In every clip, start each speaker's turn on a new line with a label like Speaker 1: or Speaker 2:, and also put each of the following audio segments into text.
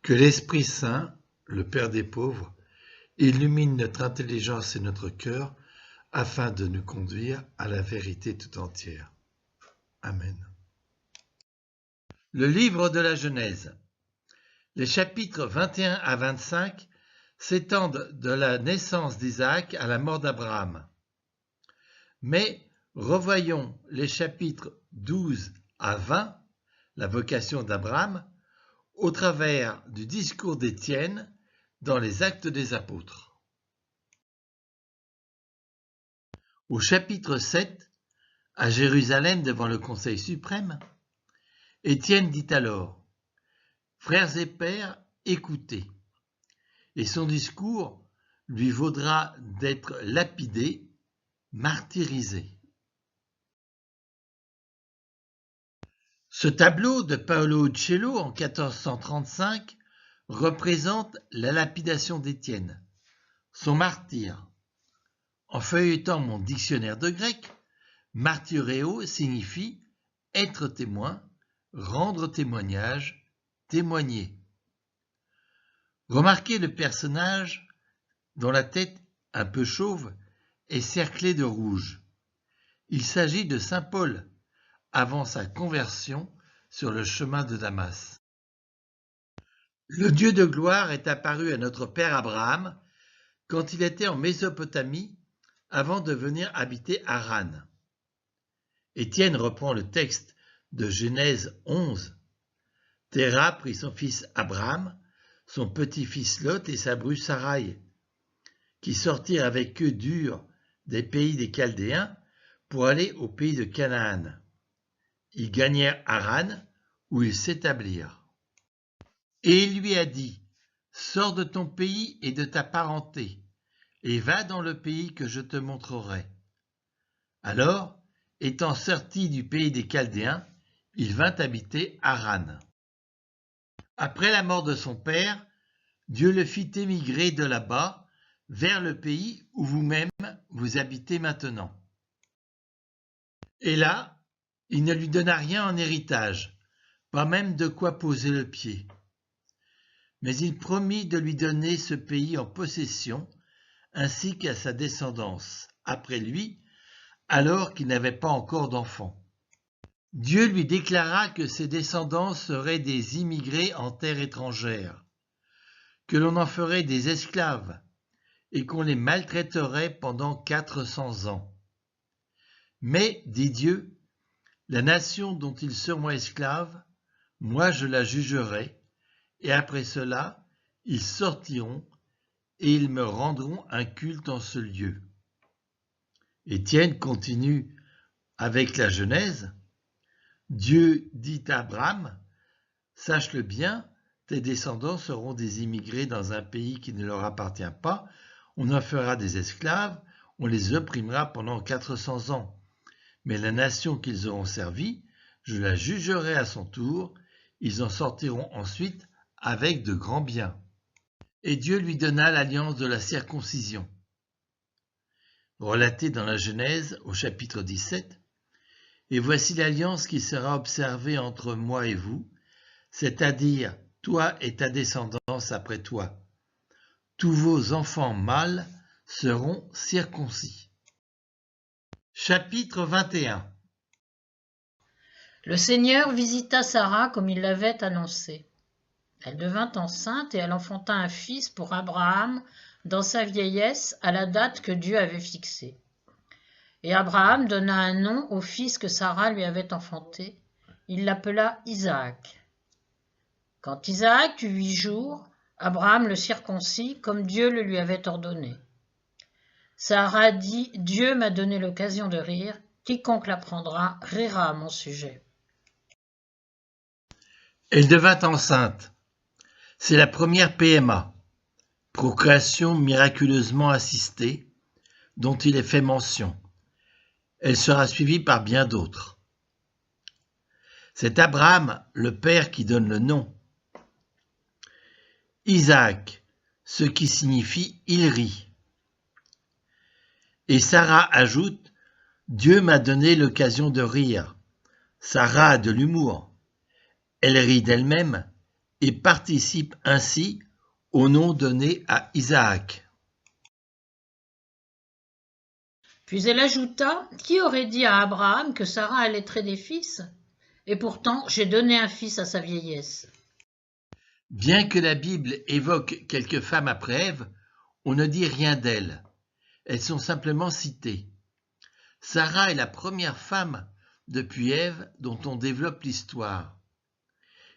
Speaker 1: Que l'Esprit Saint, le Père des pauvres, illumine notre intelligence et notre cœur afin de nous conduire à la vérité tout entière. Amen. Le livre de la Genèse. Les chapitres 21 à 25 s'étendent de la naissance d'Isaac à la mort d'Abraham. Mais revoyons les chapitres 12 à 20, la vocation d'Abraham, au travers du discours d'Étienne dans les Actes des Apôtres. Au chapitre 7, à Jérusalem devant le Conseil suprême, Étienne dit alors : « Frères et pères, écoutez !» Et son discours lui vaudra d'être lapidé, martyrisé. Ce tableau de Paolo Uccello en 1435 représente la lapidation d'Étienne, son martyre. En feuilletant mon dictionnaire de grec, martyréo signifie être témoin, rendre témoignage, témoigner. Remarquez le personnage dont la tête, un peu chauve, est cerclée de rouge. Il s'agit de saint Paul, avant sa conversion sur le chemin de Damas. Le Dieu de gloire est apparu à notre père Abraham quand il était en Mésopotamie avant de venir habiter Haran. Étienne reprend le texte de Genèse 11. Téra prit son fils Abraham, son petit-fils Lot et sa bru Sarai, qui sortirent avec eux d'Ur des pays des Chaldéens pour aller au pays de Canaan. Ils gagnèrent Haran, où ils s'établirent. Et il lui a dit : « Sors de ton pays et de ta parenté, et va dans le pays que je te montrerai. » Alors, étant sorti du pays des Chaldéens, il vint habiter Haran. Après la mort de son père, Dieu le fit émigrer de là-bas vers le pays où vous-même vous habitez maintenant. Et là, il ne lui donna rien en héritage, pas même de quoi poser le pied. Mais il promit de lui donner ce pays en possession, ainsi qu'à sa descendance, après lui, alors qu'il n'avait pas encore d'enfants. Dieu lui déclara que ses descendants seraient des immigrés en terre étrangère, que l'on en ferait des esclaves, et qu'on les maltraiterait pendant 400 ans. Mais, dit Dieu, la nation dont ils seront esclaves, moi je la jugerai, et après cela, ils sortiront, et ils me rendront un culte en ce lieu. Étienne continue avec la Genèse. Dieu dit à Abraham : « Sache-le bien, tes descendants seront des immigrés dans un pays qui ne leur appartient pas, on en fera des esclaves, on les opprimera pendant 400 ans. Mais la nation qu'ils auront servie, je la jugerai à son tour, ils en sortiront ensuite avec de grands biens. » Et Dieu lui donna l'alliance de la circoncision. Relatée dans la Genèse au chapitre 17, « Et voici l'alliance qui sera observée entre moi et vous, c'est-à-dire toi et ta descendance après toi. Tous vos enfants mâles seront circoncis. » Chapitre 21.
Speaker 2: Le Seigneur visita Sarah comme il l'avait annoncé. Elle devint enceinte et elle enfanta un fils pour Abraham dans sa vieillesse à la date que Dieu avait fixée. Et Abraham donna un nom au fils que Sarah lui avait enfanté. Il l'appela Isaac. Quand Isaac eut 8 jours, Abraham le circoncit comme Dieu le lui avait ordonné. Sarah dit : « Dieu m'a donné l'occasion de rire, quiconque l'apprendra rira à mon sujet. »
Speaker 1: Elle devint enceinte. C'est la première PMA, procréation miraculeusement assistée, dont il est fait mention. Elle sera suivie par bien d'autres. C'est Abraham, le père, qui donne le nom. Isaac, ce qui signifie « il rit ». Et Sarah ajoute : « Dieu m'a donné l'occasion de rire. » Sarah a de l'humour. Elle rit d'elle-même et participe ainsi au nom donné à Isaac.
Speaker 2: Puis elle ajouta, « Qui aurait dit à Abraham que Sarah allaiterait des fils? Et pourtant, j'ai donné un fils à sa vieillesse. »
Speaker 1: Bien que la Bible évoque quelques femmes après Ève, on ne dit rien d'elles. Elles sont simplement citées. Sarah est la première femme depuis Ève dont on développe l'histoire.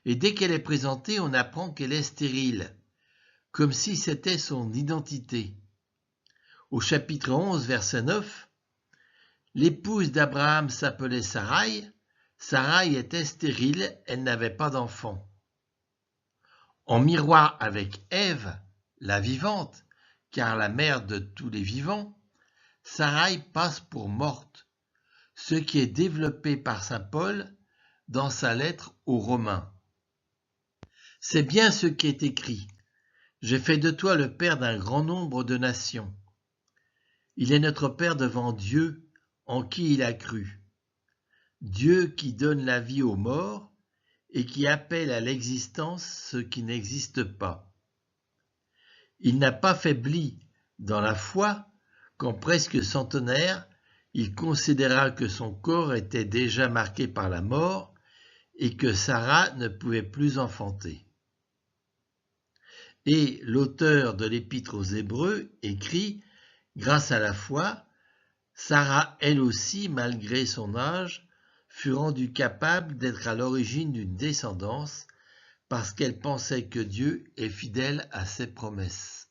Speaker 1: Et dès qu'elle est présentée, on apprend qu'elle est stérile, comme si c'était son identité. Au chapitre 11, verset 9, l'épouse d'Abraham s'appelait Sarai. Sarai était stérile, elle n'avait pas d'enfant. En miroir avec Ève, la vivante, car la mère de tous les vivants, Sarai passe pour morte, ce qui est développé par saint Paul dans sa lettre aux Romains. C'est bien ce qui est écrit. J'ai fait de toi le père d'un grand nombre de nations. Il est notre Père devant Dieu, en qui il a cru. Dieu qui donne la vie aux morts et qui appelle à l'existence ce qui n'existe pas. Il n'a pas faibli dans la foi quand presque centenaire, il considéra que son corps était déjà marqué par la mort et que Sarah ne pouvait plus enfanter. Et l'auteur de l'Épître aux Hébreux écrit, grâce à la foi, Sarah, elle aussi, malgré son âge, fut rendue capable d'être à l'origine d'une descendance parce qu'elle pensait que Dieu est fidèle à ses promesses.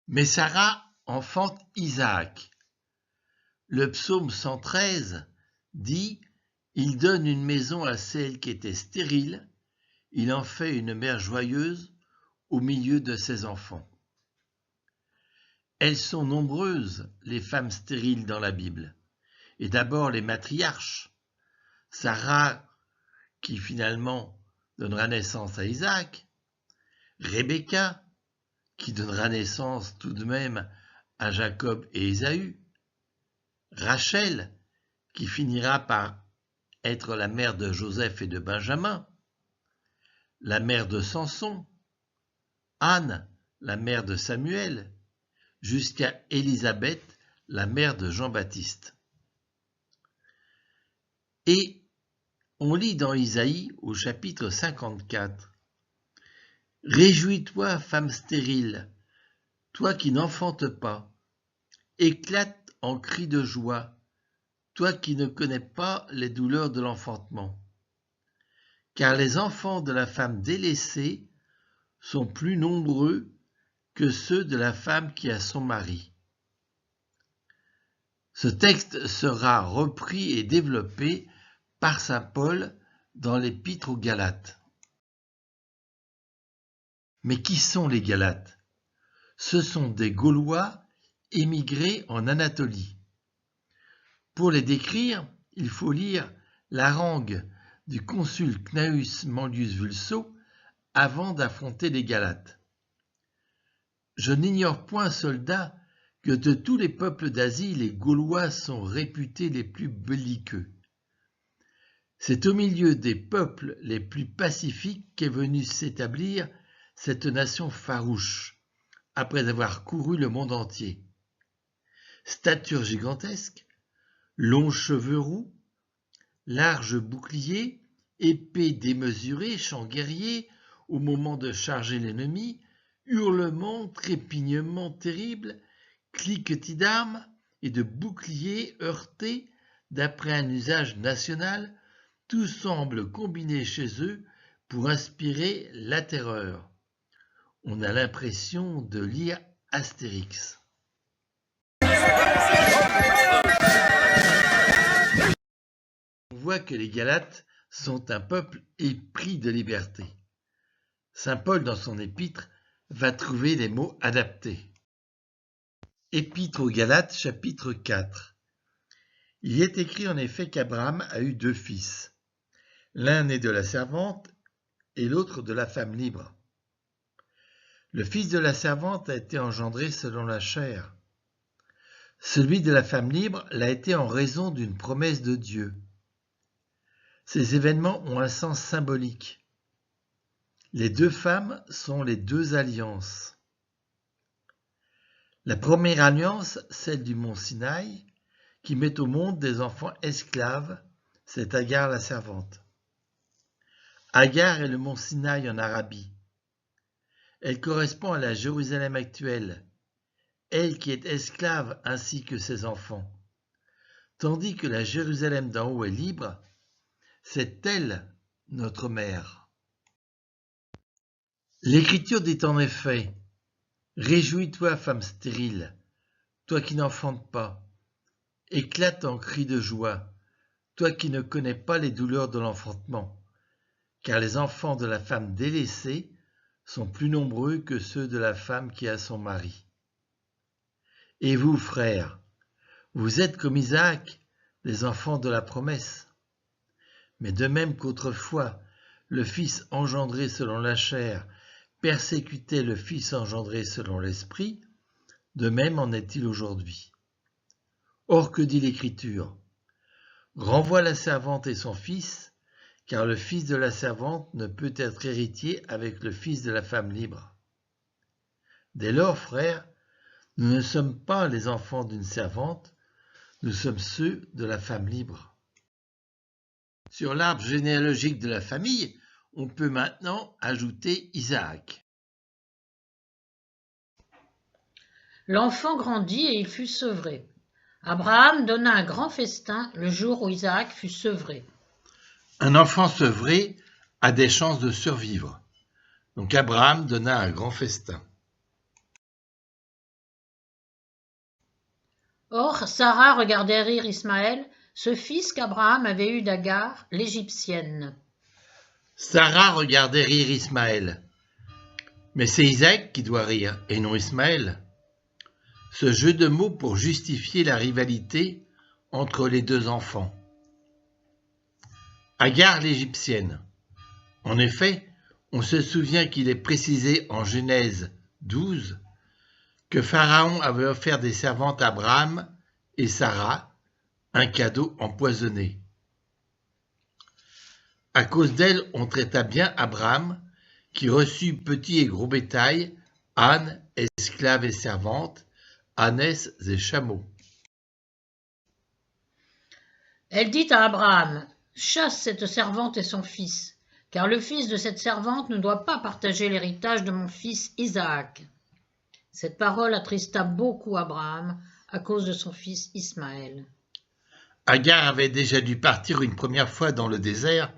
Speaker 1: Mais Sarah enfante Isaac. Le psaume 113 dit « Il donne une maison à celle qui était stérile, il en fait une mère joyeuse au milieu de ses enfants. » Elles sont nombreuses, les femmes stériles dans la Bible. Et d'abord les matriarches. Sarah, qui finalement donnera naissance à Isaac. Rebecca, qui donnera naissance tout de même à Jacob et Ésaü. Rachel, qui finira par être la mère de Joseph et de Benjamin. La mère de Samson. Anne, la mère de Samuel, jusqu'à Élisabeth, la mère de Jean-Baptiste. Et on lit dans Isaïe au chapitre 54 « Réjouis-toi, femme stérile, toi qui n'enfantes pas, éclate en cris de joie, toi qui ne connais pas les douleurs de l'enfantement. Car les enfants de la femme délaissée sont plus nombreux que ceux de la femme qui a son mari. » Ce texte sera repris et développé par saint Paul dans l'Épître aux Galates. Mais qui sont les Galates? Ce sont des Gaulois émigrés en Anatolie. Pour les décrire, il faut lire la harangue du consul Cnaeus Manlius Vulso avant d'affronter les Galates. Je n'ignore point, soldats, que de tous les peuples d'Asie, les Gaulois sont réputés les plus belliqueux. C'est au milieu des peuples les plus pacifiques qu'est venue s'établir cette nation farouche, après avoir couru le monde entier. Stature gigantesque, longs cheveux roux, larges boucliers, épée démesurée, chant guerrier au moment de charger l'ennemi, hurlements, trépignements terribles, cliquetis d'armes et de boucliers heurtés d'après un usage national, tout semble combiner chez eux pour inspirer la terreur. On a l'impression de lire Astérix. On voit que les Galates sont un peuple épris de liberté. Saint Paul, dans son épître, va trouver les mots adaptés. Épître aux Galates, chapitre 4. Il est écrit en effet qu'Abraham a eu 2 fils, l'un né de la servante et l'autre de la femme libre. Le fils de la servante a été engendré selon la chair. Celui de la femme libre l'a été en raison d'une promesse de Dieu. Ces événements ont un sens symbolique. Les deux femmes sont les deux alliances. La première alliance, celle du mont Sinaï, qui met au monde des enfants esclaves, c'est Agar la servante. Agar est le mont Sinaï en Arabie. Elle correspond à la Jérusalem actuelle, elle qui est esclave ainsi que ses enfants. Tandis que la Jérusalem d'en haut est libre, c'est elle notre mère. L'Écriture dit en effet: « Réjouis-toi, femme stérile, toi qui n'enfantes pas, éclate en cris de joie, toi qui ne connais pas les douleurs de l'enfantement, car les enfants de la femme délaissée sont plus nombreux que ceux de la femme qui a son mari. Et vous, frères, vous êtes comme Isaac, les enfants de la promesse. Mais de même qu'autrefois, le Fils engendré selon la chair persécutait le Fils engendré selon l'Esprit, de même en est-il aujourd'hui. Or, que dit l'Écriture? Renvoie la servante et son fils, car le fils de la servante ne peut être héritier avec le fils de la femme libre. Dès lors, frères, nous ne sommes pas les enfants d'une servante, nous sommes ceux de la femme libre. Sur l'arbre généalogique de la famille, on peut maintenant ajouter Isaac.
Speaker 2: L'enfant grandit et il fut sevré. Abraham donna un grand festin le jour où Isaac fut sevré.
Speaker 1: Un enfant sevré a des chances de survivre. Donc Abraham donna un grand festin.
Speaker 2: Or, Sarah regardait rire Ismaël, ce fils qu'Abraham avait eu d'Agar, l'Égyptienne.
Speaker 1: Sarah regardait rire Ismaël. Mais c'est Isaac qui doit rire, et non Ismaël. Ce jeu de mots pour justifier la rivalité entre les deux enfants. Agar l'Égyptienne. En effet, on se souvient qu'il est précisé en Genèse 12 que Pharaon avait offert des servantes à Abraham et Sarah, un cadeau empoisonné. À cause d'elle, on traita bien Abraham, qui reçut petit et gros bétail, ânes, esclaves et servantes, ânesses et chameaux.
Speaker 2: Elle dit à Abraham: « Chasse cette servante et son fils, car le fils de cette servante ne doit pas partager l'héritage de mon fils Isaac. » Cette parole attrista beaucoup Abraham à cause de son fils Ismaël.
Speaker 1: Agar avait déjà dû partir une première fois dans le désert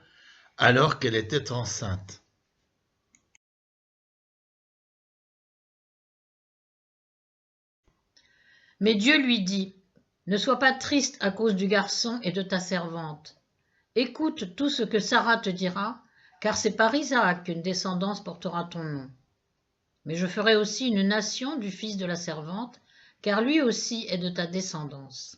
Speaker 1: alors qu'elle était enceinte.
Speaker 2: Mais Dieu lui dit: « Ne sois pas triste à cause du garçon et de ta servante. Écoute tout ce que Sarah te dira, car c'est par Isaac qu'une descendance portera ton nom. Mais je ferai aussi une nation du fils de la servante, car lui aussi est de ta descendance. »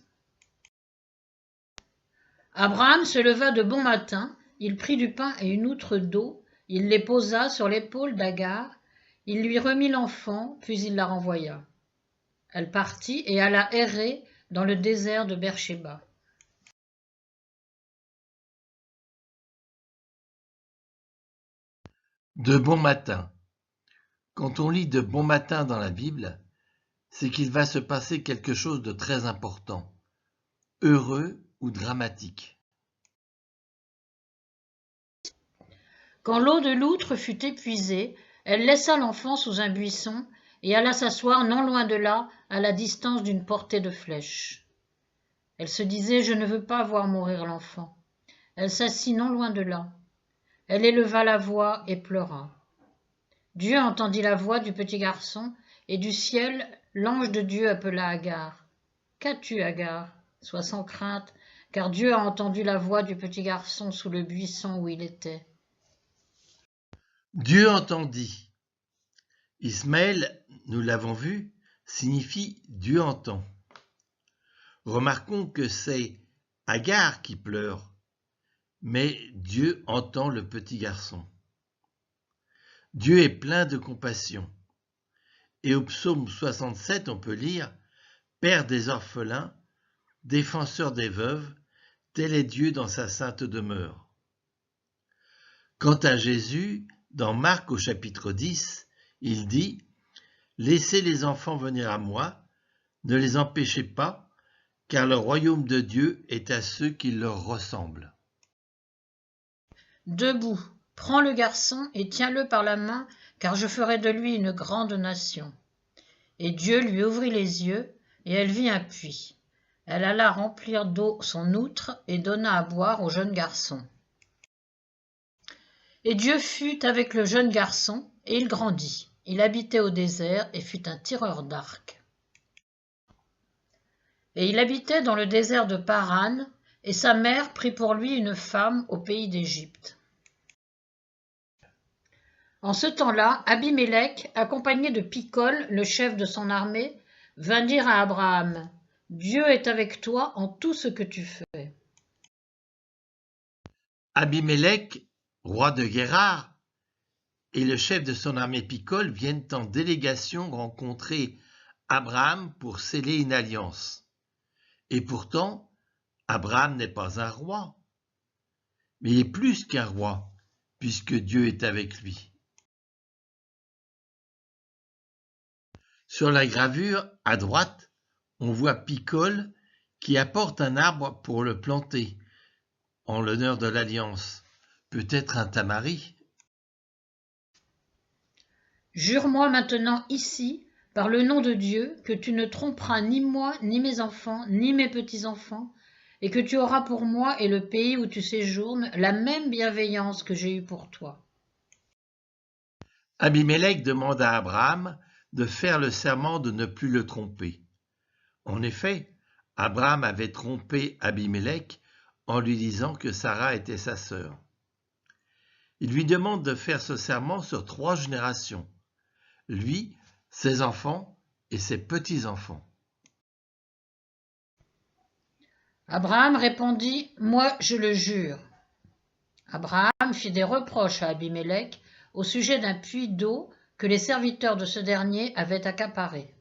Speaker 2: Abraham se leva de bon matin, il prit du pain et une outre d'eau, il les posa sur l'épaule d'Agar, il lui remit l'enfant, puis il la renvoya. Elle partit et alla errer dans le désert de Beersheba.
Speaker 1: De bon matin. Quand on lit de bon matin dans la Bible, c'est qu'il va se passer quelque chose de très important, heureux ou dramatique.
Speaker 2: Quand l'eau de l'outre fut épuisée, elle laissa l'enfant sous un buisson et alla s'asseoir non loin de là, à la distance d'une portée de flèche. Elle se disait: « Je ne veux pas voir mourir l'enfant. » Elle s'assit non loin de là. Elle éleva la voix et pleura. Dieu entendit la voix du petit garçon, et du ciel, l'ange de Dieu appela Agar. « Qu'as-tu, Agar ? Sois sans crainte, car Dieu a entendu la voix du petit garçon sous le buisson où il était. »
Speaker 1: Dieu entendit. Ismaël, nous l'avons vu, signifie Dieu entend. Remarquons que c'est Agar qui pleure, mais Dieu entend le petit garçon. Dieu est plein de compassion. Et au psaume 67, on peut lire « Père des orphelins, défenseur des veuves, tel est Dieu dans sa sainte demeure. » Quant à Jésus, Dans Marc au chapitre 10, il dit « Laissez les enfants venir à moi, ne les empêchez pas, car le royaume de Dieu est à ceux qui leur ressemblent. »
Speaker 2: Debout, prends le garçon et tiens-le par la main, car je ferai de lui une grande nation. Et Dieu lui ouvrit les yeux, et elle vit un puits. Elle alla remplir d'eau son outre et donna à boire au jeune garçon. Et Dieu fut avec le jeune garçon, et il grandit. Il habitait au désert et fut un tireur d'arcs. Et il habitait dans le désert de Paran, et sa mère prit pour lui une femme au pays d'Égypte. En ce temps-là, Abimélec, accompagné de Picol, le chef de son armée, vint dire à Abraham : « Dieu est avec toi en tout ce que tu fais. »
Speaker 1: Abimélec, roi de Guérar, et le chef de son armée Picol viennent en délégation rencontrer Abraham pour sceller une alliance. Et pourtant, Abraham n'est pas un roi, mais il est plus qu'un roi, puisque Dieu est avec lui. Sur la gravure, à droite, on voit Picol qui apporte un arbre pour le planter, en l'honneur de l'alliance, peut-être un tamari.
Speaker 2: « Jure-moi maintenant ici, par le nom de Dieu, que tu ne tromperas ni moi, ni mes enfants, ni mes petits-enfants, et que tu auras pour moi et le pays où tu séjournes la même bienveillance que j'ai eue pour toi. »
Speaker 1: Abimélec demande à Abraham de faire le serment de ne plus le tromper. En effet, Abraham avait trompé Abimélec en lui disant que Sarah était sa sœur. Il lui demande de faire ce serment sur 3 générations, lui, ses enfants et ses petits-enfants.
Speaker 2: Abraham répondit : « Moi, je le jure. » Abraham fit des reproches à Abimélec au sujet d'un puits d'eau que les serviteurs de ce dernier avaient accaparé.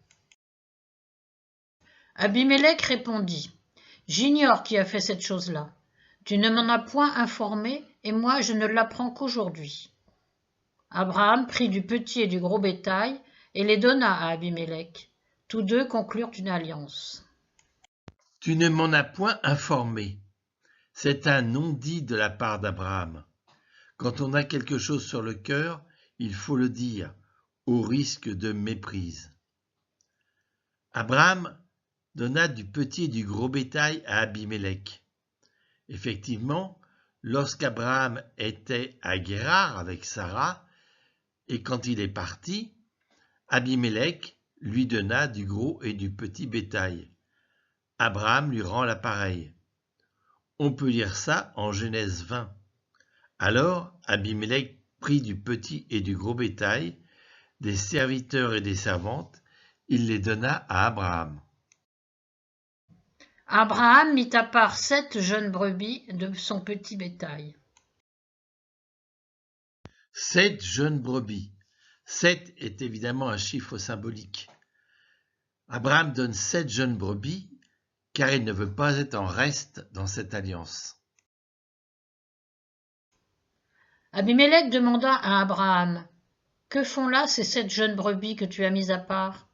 Speaker 2: Abimélec répondit : « J'ignore qui a fait cette chose-là. Tu ne m'en as point informé, et moi je ne l'apprends qu'aujourd'hui. » Abraham prit du petit et du gros bétail et les donna à Abimélec. Tous deux conclurent une alliance.
Speaker 1: Tu ne m'en as point informé. C'est un non-dit de la part d'Abraham. Quand on a quelque chose sur le cœur, il faut le dire, au risque de méprise. Abraham donna du petit et du gros bétail à Abimélec. Effectivement, lorsqu'Abraham était à Guérar avec Sarah, et quand il est parti, Abimélec lui donna du gros et du petit bétail. Abraham lui rend l'appareil. On peut lire ça en Genèse 20. Alors Abimélec prit du petit et du gros bétail, des serviteurs et des servantes, il les donna à Abraham.
Speaker 2: Abraham mit à part 7 jeunes brebis de son petit bétail.
Speaker 1: 7 jeunes brebis. 7 est évidemment un chiffre symbolique. Abraham donne 7 jeunes brebis, car il ne veut pas être en reste dans cette alliance.
Speaker 2: Abimélec demanda à Abraham : « Que font là ces 7 jeunes brebis que tu as mis à part ?»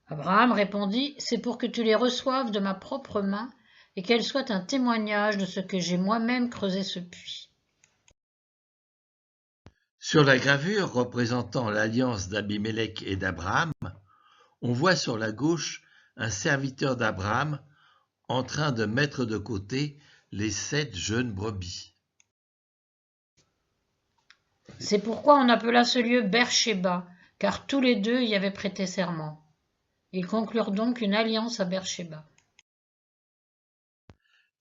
Speaker 2: Abraham répondit : « C'est pour que tu les reçoives de ma propre main et qu'elles soient un témoignage de ce que j'ai moi-même creusé ce puits. »
Speaker 1: Sur la gravure représentant l'alliance d'Abimélec et d'Abraham, on voit sur la gauche un serviteur d'Abraham en train de mettre de côté les 7 jeunes brebis.
Speaker 2: C'est pourquoi on appela ce lieu Beersheba, car tous les deux y avaient prêté serment. Ils conclurent donc une alliance à Beersheba.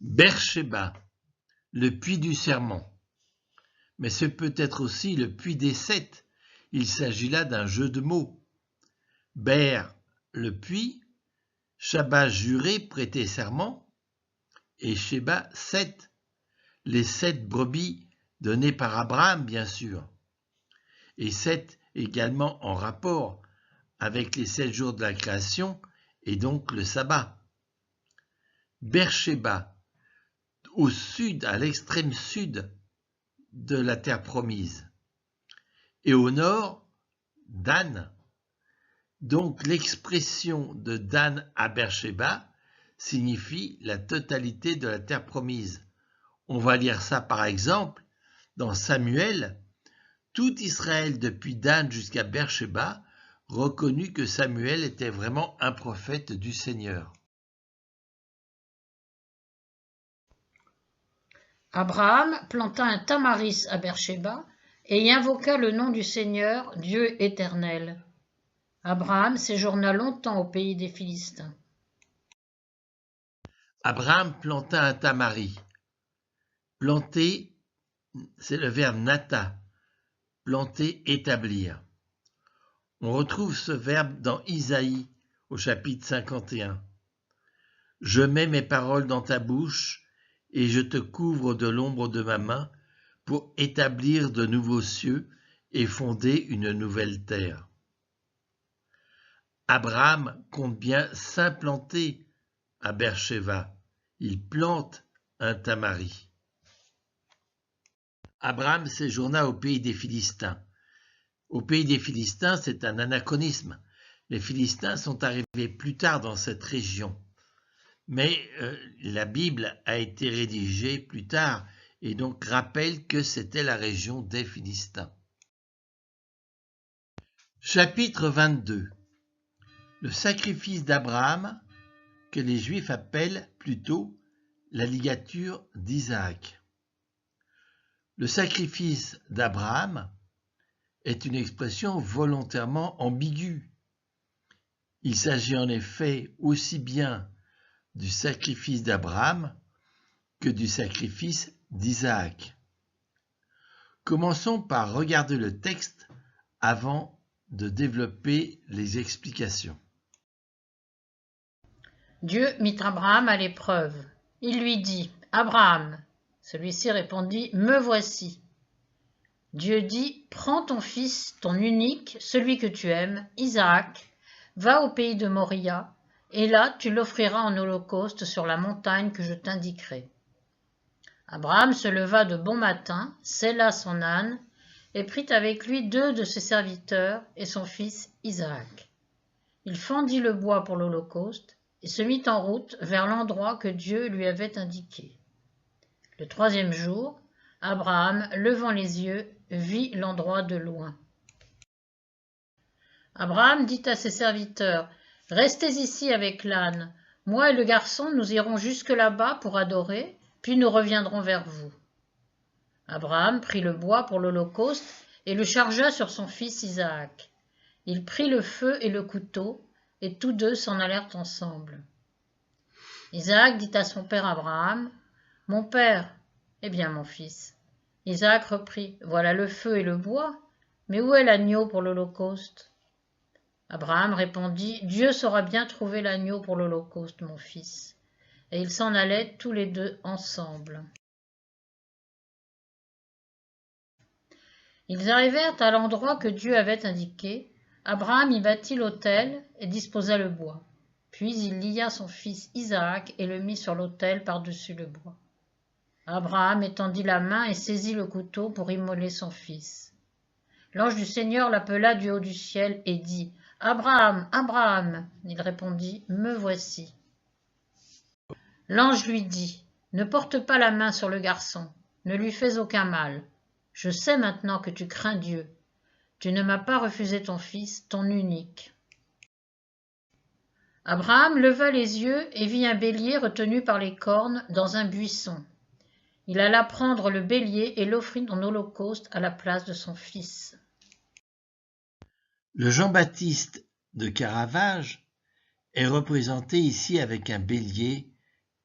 Speaker 1: Beersheba, le puits du serment. Mais ce peut être aussi le puits des 7. Il s'agit là d'un jeu de mots. Ber, le puits, Shaba, juré, prêter serment, et Sheba, 7, les 7 brebis données par Abraham, bien sûr, et 7 également en rapport avec les 7 jours de la création et donc le sabbat. Beersheba, au sud, à l'extrême sud de la terre promise. et au nord, Dan. Donc l'expression de Dan à Beersheba signifie la totalité de la terre promise. On va lire ça par exemple dans Samuel. Tout Israël depuis Dan jusqu'à Beersheba reconnut que Samuel était vraiment un prophète du Seigneur.
Speaker 2: Abraham planta un tamaris à Beersheba et y invoqua le nom du Seigneur, Dieu éternel. Abraham séjourna longtemps au pays des Philistins.
Speaker 1: Abraham planta un tamari. Planter, c'est le verbe nata. Planter, établir. On retrouve ce verbe dans Isaïe au chapitre 51. Je mets mes paroles dans ta bouche et je te couvre de l'ombre de ma main pour établir de nouveaux cieux et fonder une nouvelle terre. Abraham compte bien s'implanter à Beersheba. Il plante un tamari. Abraham séjourna au pays des Philistins. Au pays des Philistins, c'est un anachronisme. Les Philistins sont arrivés plus tard dans cette région. Mais la Bible a été rédigée plus tard et donc rappelle que c'était la région des Philistins. Chapitre 22. Le sacrifice d'Abraham, que les Juifs appellent plutôt la ligature d'Isaac. Le sacrifice d'Abraham est une expression volontairement ambiguë. Il s'agit en effet aussi bien du sacrifice d'Abraham que du sacrifice d'Isaac. Commençons par regarder le texte avant de développer les explications.
Speaker 2: Dieu mit Abraham à l'épreuve. Il lui dit « Abraham ». Celui-ci répondit « Me voici ». Dieu dit « Prends ton fils, ton unique, celui que tu aimes, Isaac, va au pays de Moria, et là tu l'offriras en holocauste sur la montagne que je t'indiquerai. » Abraham se leva de bon matin, sella son âne, et prit avec lui 2 de ses serviteurs et son fils Isaac. Il fendit le bois pour l'holocauste et se mit en route vers l'endroit que Dieu lui avait indiqué. Le 3e jour, Abraham, levant les yeux, vit l'endroit de loin. Abraham dit à ses serviteurs « Restez ici avec l'âne. Moi et le garçon, nous irons jusque là-bas pour adorer, puis nous reviendrons vers vous. » Abraham prit le bois pour l'holocauste et le chargea sur son fils Isaac. Il prit le feu et le couteau, et tous 2 s'en allèrent ensemble. Isaac dit à son père Abraham, « Mon père, eh bien mon fils. » Isaac reprit, « Voilà le feu et le bois, mais où est l'agneau pour l'holocauste » Abraham répondit, « Dieu saura bien trouver l'agneau pour l'holocauste, mon fils. » Et ils s'en allaient tous les 2 ensemble. Ils arrivèrent à l'endroit que Dieu avait indiqué. Abraham y bâtit l'autel et disposa le bois. Puis il lia son fils Isaac et le mit sur l'autel par-dessus le bois. Abraham étendit la main et saisit le couteau pour immoler son fils. L'ange du Seigneur l'appela du haut du ciel et dit « Abraham, Abraham !» Il répondit « Me voici. » L'ange lui dit « Ne porte pas la main sur le garçon, ne lui fais aucun mal. Je sais maintenant que tu crains Dieu. Tu ne m'as pas refusé ton fils, ton unique. » Abraham leva les yeux et vit un bélier retenu par les cornes dans un buisson. Il alla prendre le bélier et l'offrit en holocauste à la place de son fils.
Speaker 1: Le Jean-Baptiste de Caravage est représenté ici avec un bélier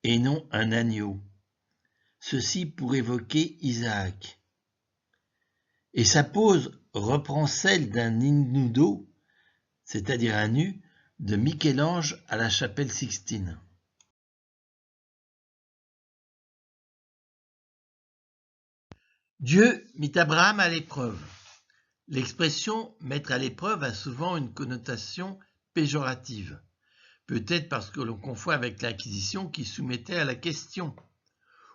Speaker 1: et non un agneau. Ceci pour évoquer Isaac. Et sa pose reprend celle d'un ignudo, c'est-à-dire un nu, de Michel-Ange à la chapelle Sixtine. Dieu mit Abraham à l'épreuve. L'expression « mettre à l'épreuve » a souvent une connotation péjorative, peut-être parce que l'on confond avec l'Inquisition qui soumettait à la question,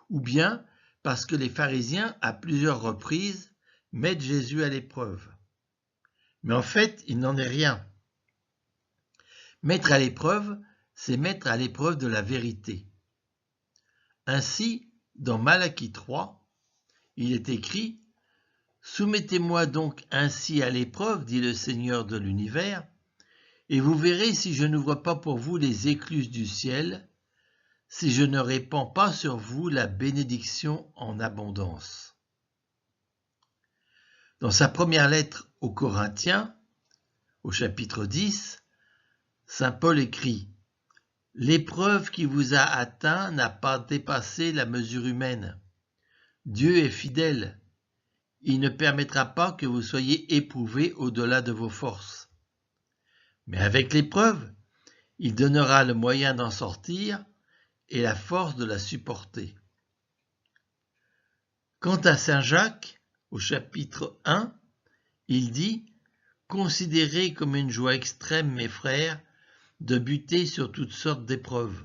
Speaker 1: ou bien parce que les pharisiens, à plusieurs reprises, mettent Jésus à l'épreuve. Mais en fait, il n'en est rien. Mettre à l'épreuve, c'est mettre à l'épreuve de la vérité. Ainsi, dans Malachie 3, il est écrit « Soumettez-moi donc ainsi à l'épreuve, dit le Seigneur de l'univers, et vous verrez si je n'ouvre pas pour vous les écluses du ciel, si je ne répands pas sur vous la bénédiction en abondance. » Dans sa première lettre aux Corinthiens, au chapitre 10, saint Paul écrit « L'épreuve qui vous a atteint n'a pas dépassé la mesure humaine. Dieu est fidèle. Il ne permettra pas que vous soyez éprouvés au-delà de vos forces. Mais avec l'épreuve, il donnera le moyen d'en sortir et la force de la supporter. » Quant à saint Jacques, au chapitre 1, il dit « Considérez comme une joie extrême, mes frères, de buter sur toutes sortes d'épreuves.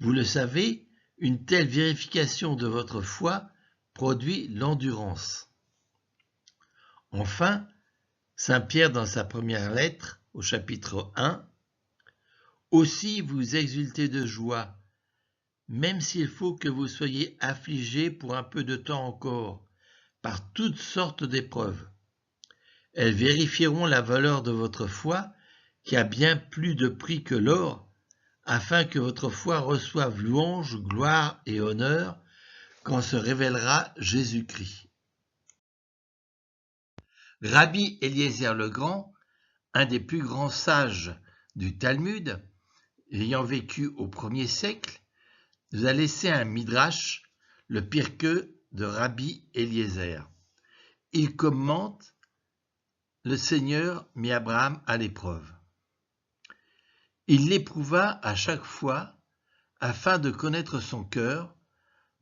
Speaker 1: Vous le savez, une telle vérification de votre foi produit l'endurance. » Enfin, saint Pierre dans sa première lettre, au chapitre 1, « Aussi vous exultez de joie, même s'il faut que vous soyez affligés pour un peu de temps encore, par toutes sortes d'épreuves. Elles vérifieront la valeur de votre foi, qui a bien plus de prix que l'or, afin que votre foi reçoive louange, gloire et honneur quand se révélera Jésus-Christ. » Rabbi Eliezer le Grand, un des plus grands sages du Talmud, ayant vécu au 1er siècle, nous a laissé un midrash, le Pirkeu de Rabbi Eliezer. Il commente « Le Seigneur mit Abraham à l'épreuve. Il l'éprouva à chaque fois afin de connaître son cœur,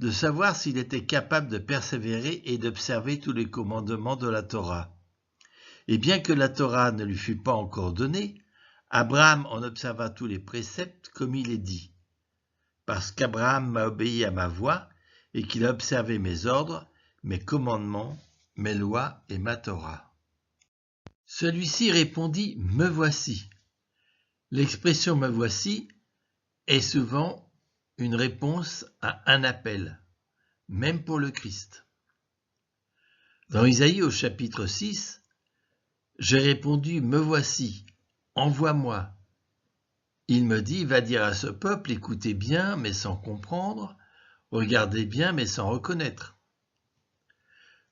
Speaker 1: de savoir s'il était capable de persévérer et d'observer tous les commandements de la Torah. Et bien que la Torah ne lui fût pas encore donnée, Abraham en observa tous les préceptes comme il est dit. Parce qu'Abraham m'a obéi à ma voix et qu'il a observé mes ordres, mes commandements, mes lois et ma Torah. » Celui-ci répondit « Me voici ». L'expression « me voici » est souvent une réponse à un appel, même pour le Christ. Dans Isaïe au chapitre 6, j'ai répondu « Me voici, envoie-moi ». Il me dit « Va dire à ce peuple, écoutez bien mais sans comprendre, regardez bien mais sans reconnaître ».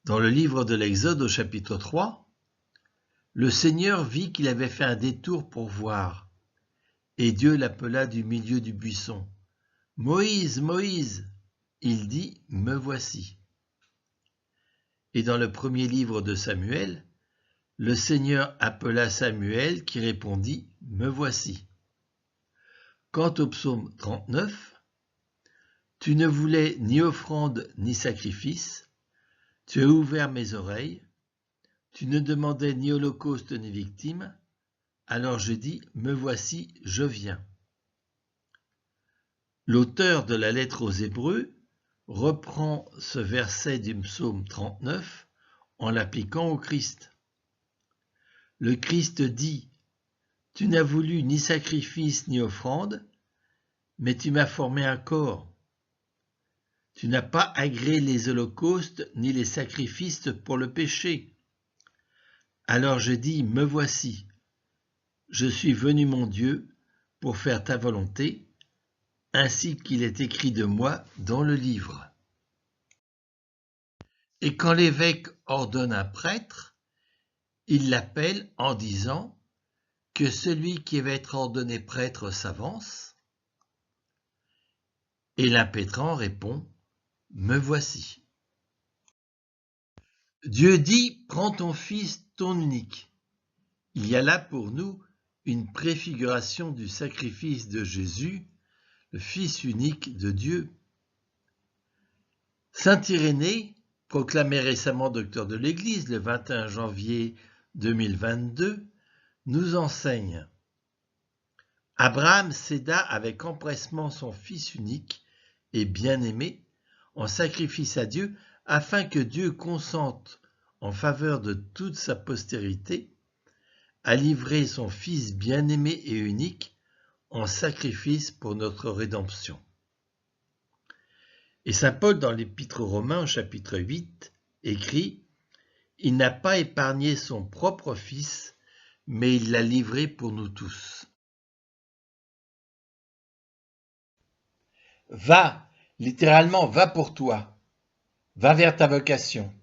Speaker 1: Dans le livre de l'Exode au chapitre 3, le Seigneur vit qu'il avait fait un détour pour voir, et Dieu l'appela du milieu du buisson. « Moïse, Moïse !» Il dit « Me voici ». Et dans le premier livre de Samuel, le Seigneur appela Samuel qui répondit « Me voici ». Quant au psaume 39, « Tu ne voulais ni offrande ni sacrifice, tu as ouvert mes oreilles, tu ne demandais ni holocauste ni victime, alors je dis, me voici, je viens. » L'auteur de la lettre aux Hébreux reprend ce verset du psaume 39 en l'appliquant au Christ. Le Christ dit « Tu n'as voulu ni sacrifice ni offrande, mais tu m'as formé un corps. Tu n'as pas agréé les holocaustes ni les sacrifices pour le péché. Alors je dis, me voici. Je suis venu, mon Dieu, pour faire ta volonté, ainsi qu'il est écrit de moi dans le livre. » Et quand l'évêque ordonne un prêtre, il l'appelle en disant que celui qui va être ordonné prêtre s'avance, et l'impétrant répond « Me voici. » Dieu dit « Prends ton fils, ton unique. » Il y a là pour nous une préfiguration du sacrifice de Jésus, le Fils unique de Dieu. Saint Irénée, proclamé récemment docteur de l'Église le 21 janvier 2022, nous enseigne « Abraham céda avec empressement son fils unique et bien-aimé en sacrifice à Dieu afin que Dieu consente en faveur de toute sa postérité a livré son Fils bien-aimé et unique en sacrifice pour notre rédemption. Et saint Paul, dans l'Épître aux Romains, au chapitre 8, écrit « Il n'a pas épargné son propre Fils, mais il l'a livré pour nous tous. » Va, littéralement, va pour toi. Va vers ta vocation.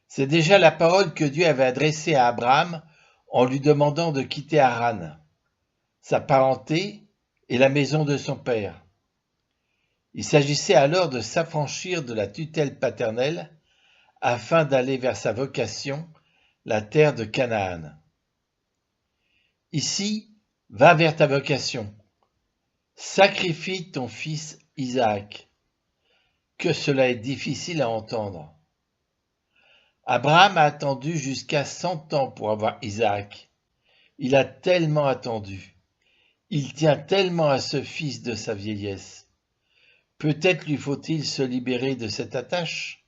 Speaker 1: C'est déjà la parole que Dieu avait adressée à Abraham en lui demandant de quitter Haran, sa parenté et la maison de son père. Il s'agissait alors de s'affranchir de la tutelle paternelle afin d'aller vers sa vocation, la terre de Canaan. Ici, va vers ta vocation. Sacrifie ton fils Isaac. Que cela est difficile à entendre. Abraham a attendu jusqu'à 100 ans pour avoir Isaac. Il a tellement attendu. Il tient tellement à ce fils de sa vieillesse. Peut-être lui faut-il se libérer de cette attache.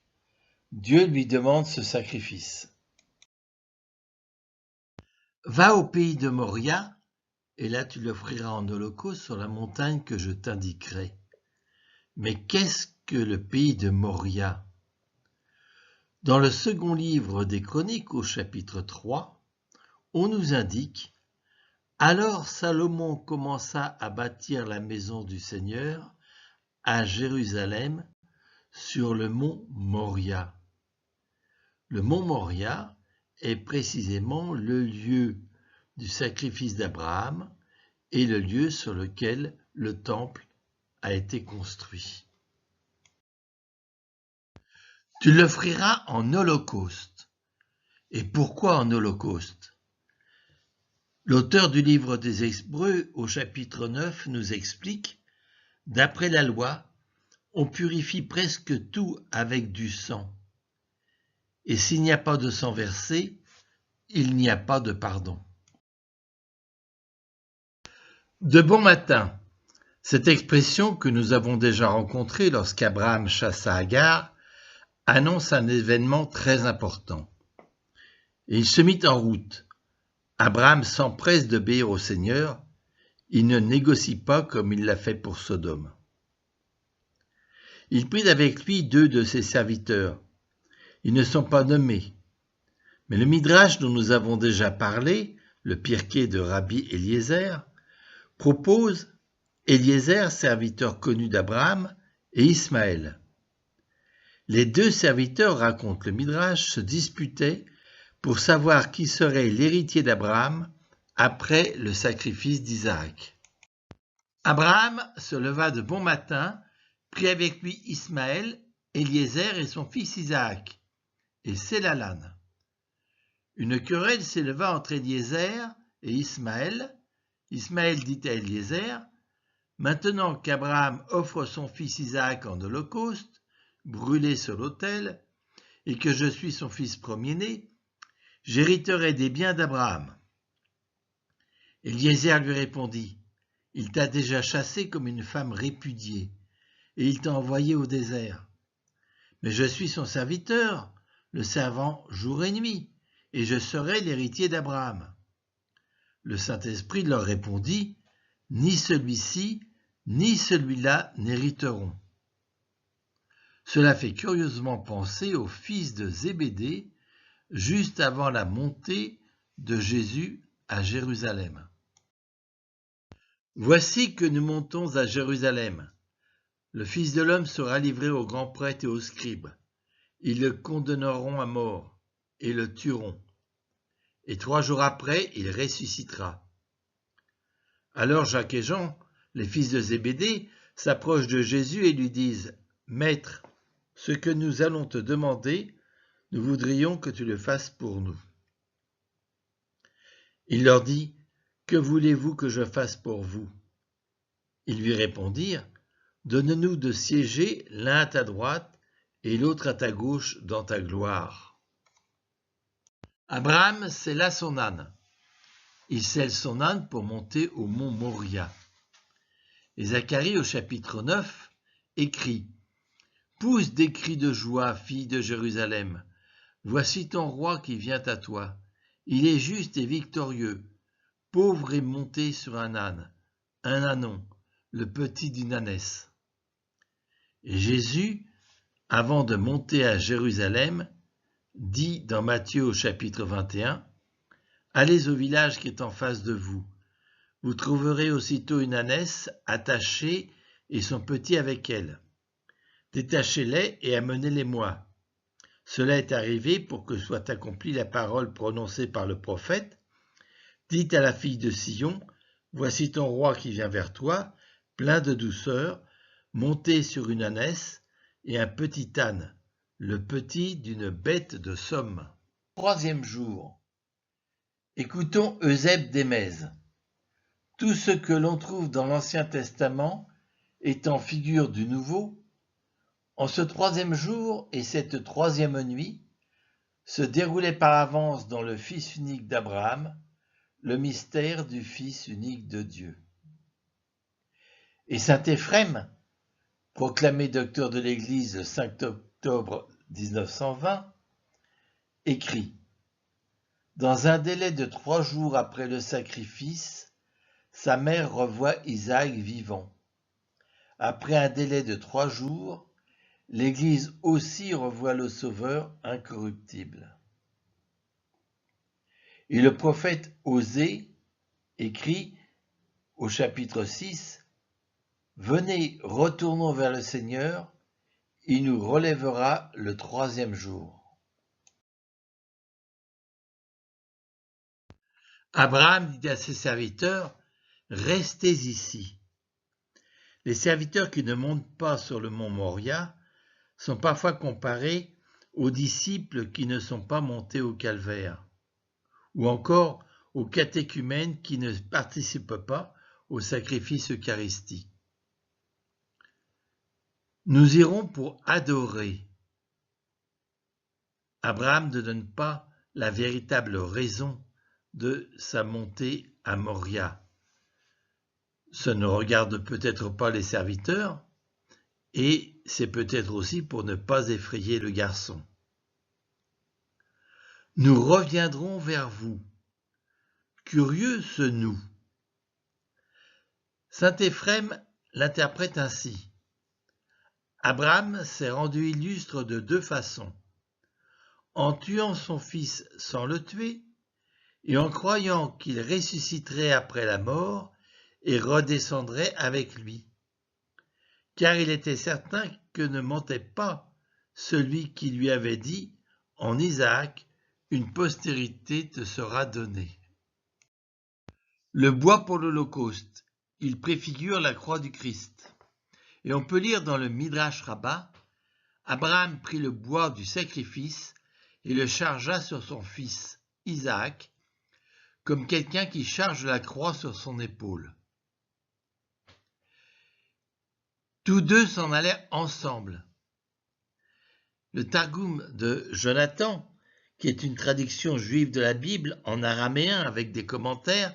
Speaker 1: Dieu lui demande ce sacrifice. Va au pays de Moria, et là tu l'offriras en holocauste sur la montagne que je t'indiquerai. Mais qu'est-ce que le pays de Moria ? Dans le second livre des Chroniques, au chapitre 3, on nous indique « Alors Salomon commença à bâtir la maison du Seigneur à Jérusalem sur le mont Moria. » Le mont Moria est précisément le lieu du sacrifice d'Abraham et le lieu sur lequel le temple a été construit. Tu l'offriras en holocauste. Et pourquoi en holocauste ? L'auteur du livre des Hébreux au chapitre 9 nous explique « D'après la loi, on purifie presque tout avec du sang. Et s'il n'y a pas de sang versé, il n'y a pas de pardon. » De bon matin, cette expression que nous avons déjà rencontrée lorsqu'Abraham chassa Agar annonce un événement très important. Et il se mit en route. Abraham s'empresse d'obéir au Seigneur. Il ne négocie pas comme il l'a fait pour Sodome. Il prit avec lui 2 de ses serviteurs. Ils ne sont pas nommés. Mais le Midrash dont nous avons déjà parlé, le Pirkei de Rabbi Eliezer, propose Eliezer, serviteur connu d'Abraham, et Ismaël. Les 2 serviteurs, raconte le Midrash, se disputaient pour savoir qui serait l'héritier d'Abraham après le sacrifice d'Isaac. Abraham se leva de bon matin, prit avec lui Ismaël, Eliezer et son fils Isaac, et Sélalan. Une querelle s'éleva entre Eliezer et Ismaël. Ismaël dit à Eliezer, « Maintenant qu'Abraham offre son fils Isaac en holocauste, brûlé sur l'autel, et que je suis son fils premier-né, j'hériterai des biens d'Abraham. » Eliezer lui répondit, « Il t'a déjà chassé comme une femme répudiée, et il t'a envoyé au désert. Mais je suis son serviteur, le servant jour et nuit, et je serai l'héritier d'Abraham. » Le Saint-Esprit leur répondit, « Ni celui-ci, ni celui-là n'hériteront. » Cela fait curieusement penser au fils de Zébédée, juste avant la montée de Jésus à Jérusalem. Voici que nous montons à Jérusalem. Le Fils de l'homme sera livré aux grands prêtres et aux scribes. Ils le condamneront à mort et le tueront. Et 3 jours après, il ressuscitera. Alors Jacques et Jean, les fils de Zébédée, s'approchent de Jésus et lui disent « Maître, ce que nous allons te demander, nous voudrions que tu le fasses pour nous. » Il leur dit « Que voulez-vous que je fasse pour vous ?» Ils lui répondirent « Donne-nous de siéger l'un à ta droite et l'autre à ta gauche dans ta gloire. » Abraham sella son âne. Il selle son âne pour monter au mont Moria. Et Zacharie, au chapitre 9, écrit « Pousse des cris de joie, fille de Jérusalem. Voici ton roi qui vient à toi. Il est juste et victorieux, pauvre et monté sur un ânon, le petit d'une ânesse. Et Jésus, avant de monter à Jérusalem, dit dans Matthieu au chapitre 21, « Allez au village qui est en face de vous. Vous trouverez aussitôt une ânesse attachée et son petit avec elle. Détachez-les et amenez-les-moi. Cela est arrivé pour que soit accomplie la parole prononcée par le prophète. Dites à la fille de Sion, voici ton roi qui vient vers toi, plein de douceur, monté sur une ânesse et un petit âne, le petit d'une bête de somme. » Troisième jour. Écoutons Eusèbe d'Émèse. Tout ce que l'on trouve dans l'Ancien Testament étant figure du Nouveau, en ce troisième jour et cette troisième nuit, se déroulait par avance dans le Fils unique d'Abraham le mystère du Fils unique de Dieu. Et saint Éphrem, proclamé docteur de l'Église le 5 octobre 1920, écrit « Dans un délai de 3 jours après le sacrifice, sa mère revoit Isaac vivant. Après un délai de 3 jours, l'Église aussi revoit le Sauveur incorruptible. » Et le prophète Osée écrit au chapitre 6, « Venez, retournons vers le Seigneur, il nous relèvera le 3e jour. » Abraham dit à ses serviteurs, « Restez ici. » Les serviteurs qui ne montent pas sur le mont Moria sont parfois comparés aux disciples qui ne sont pas montés au calvaire, ou encore aux catéchumènes qui ne participent pas au sacrifice eucharistique. Nous irons pour adorer. Abraham ne donne pas la véritable raison de sa montée à Moria. Ça ne regarde peut-être pas les serviteurs, et c'est peut-être aussi pour ne pas effrayer le garçon. Nous reviendrons vers vous. Curieux ce nous. Saint Éphrem l'interprète ainsi. Abraham s'est rendu illustre de 2 façons, en tuant son fils sans le tuer et en croyant qu'il ressusciterait après la mort et redescendrait avec lui, car il était certain que ne mentait pas celui qui lui avait dit « En Isaac, une postérité te sera donnée. » Le bois pour l'Holocauste, il préfigure la croix du Christ. Et on peut lire dans le Midrash Rabbah, Abraham prit le bois du sacrifice et le chargea sur son fils, Isaac, comme quelqu'un qui charge la croix sur son épaule. Tous deux s'en allaient ensemble. Le Targum de Jonathan, qui est une traduction juive de la Bible en araméen avec des commentaires,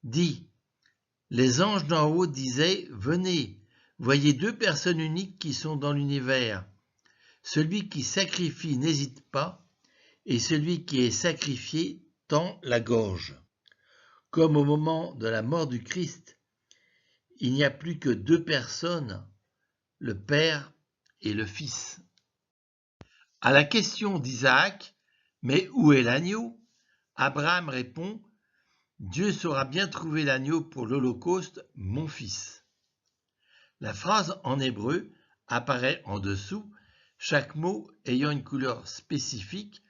Speaker 1: dit « Les anges d'en haut disaient « Venez, voyez 2 personnes uniques qui sont dans l'univers. Celui qui sacrifie n'hésite pas, et celui qui est sacrifié tend la gorge. » Comme au moment de la mort du Christ, il n'y a plus que 2 personnes, le Père et le Fils. À la question d'Isaac, « Mais où est l'agneau ?» Abraham répond, « Dieu saura bien trouver l'agneau pour l'Holocauste, mon fils. » La phrase en hébreu apparaît en dessous, chaque mot ayant une couleur spécifique,